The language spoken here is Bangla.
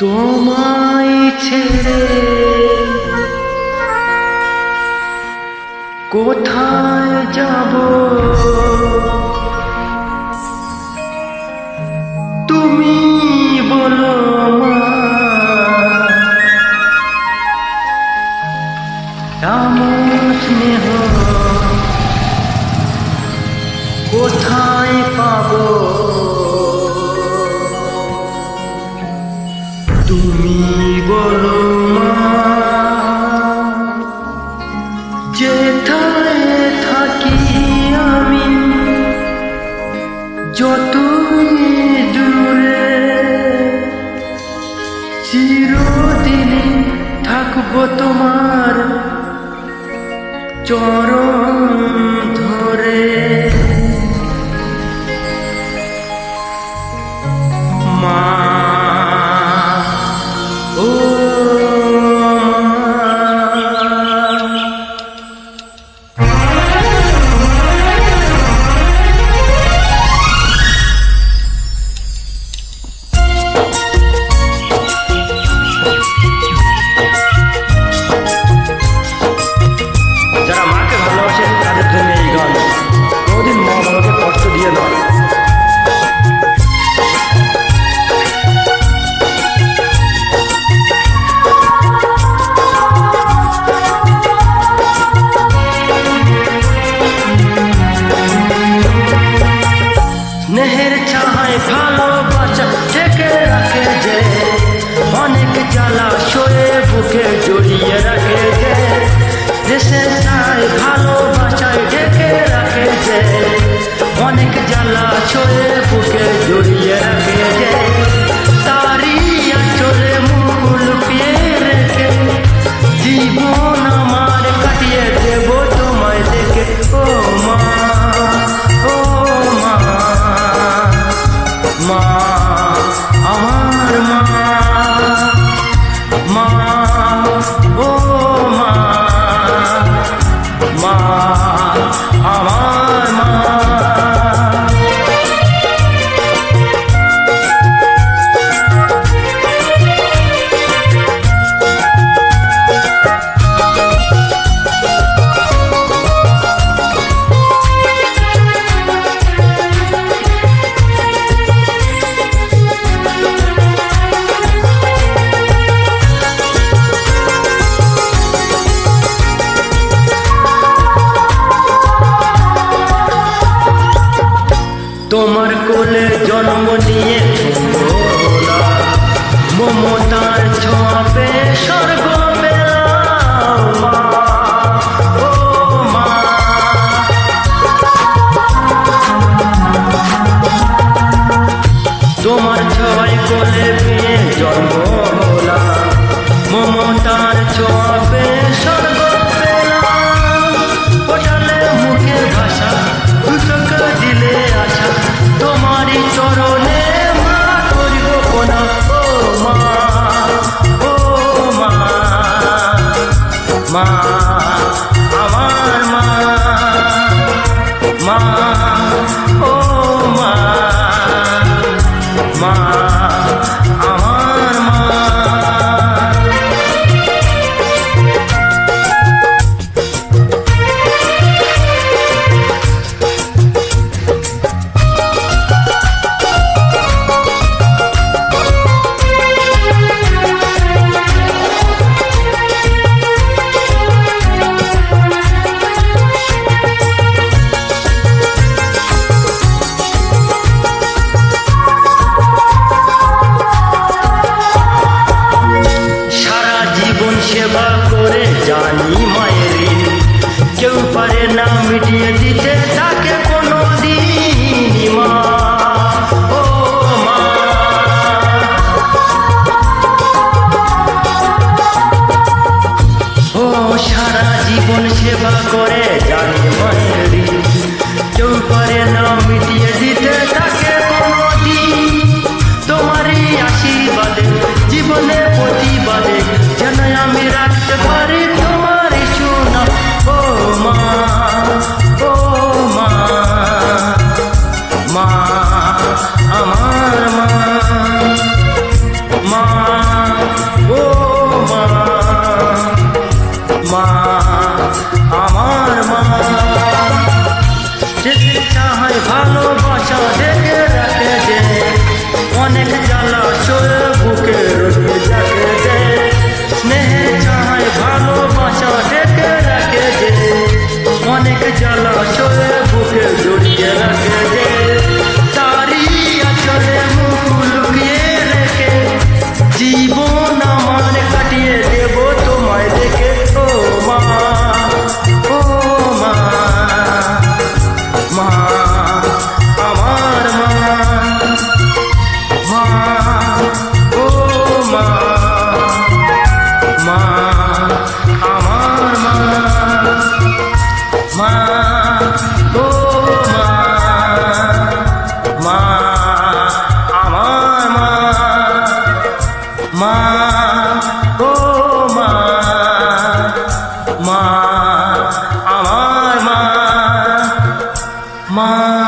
তোমায় ছেড়ে কোথায় যাব তুমি বলো মা, এমন স্নেহ কোথায় পাবো? তুমি বলো মা, যেথায় থাকি আমি যত দূরে, চিরদিনই থাকবো তোমার চরণ ধরে। মা ও যারা মাকে ভালোবাসে তাদের জন্য এই গান। কোনদিন মা বাবাকে কষ্ট দিয়ে নয়। স্নেহের ছায় ভালোবাসা ঢেকে রাখে যে, অনেক জ্বালা সয়ে বুকে জড়িয়ে রাখে যে। দেশের ছায় ভালোবাসায় ঢেকে রাখে যে, অনেক জ্বালা সয়ে বুকে জড়িয়ে রাখে যে। তারি আঁচলে মূল পিয়ে রেখে জীবন আমার কাটিয়ে দেব তোমায় দেখে। ও মা ও মা, মা আমার মা, মা ও মা, মা আমার মা। তোমার কোলে জন্ম নিয়ে মমতার ছোঁয়াবে স্বর্গ পেলাম মা, ও মা। তোমার ছোঁয়ায় কোলে পেয়ে জন্ম হলাম, মমতার ছোঁয়াবে স্বর্গ পেলাম। ওঠালে মুখের ভাষা, দুচোখ দিলে আশা, তোমারই চরণে মা করিব কোনা। ও মা ও মা, মা আমার মা, মা ও মা, মা আমার মা। সেবা করে জানি মায়ের ঋণ, কেউ পারে না মিটিয়ে দিতে তাকে কোনো দিন। মা ও মা, ও সারা জীবন সেবা করে জানি মায়ের ঋণ, কেউ পারে না মিটিয়ে দিতে তাকে কোনো দিন। তোমারই আশীর্বাদে জীবনে প্রতিবাদে যেন আমি রাখতে পারি তোমার সোনা। ও মা ও মা, মা আমার মা, মা ও মা, মা আমার মা, মা ও মা, মা আমার মা, মা ও মা, মা আমার মা, মা।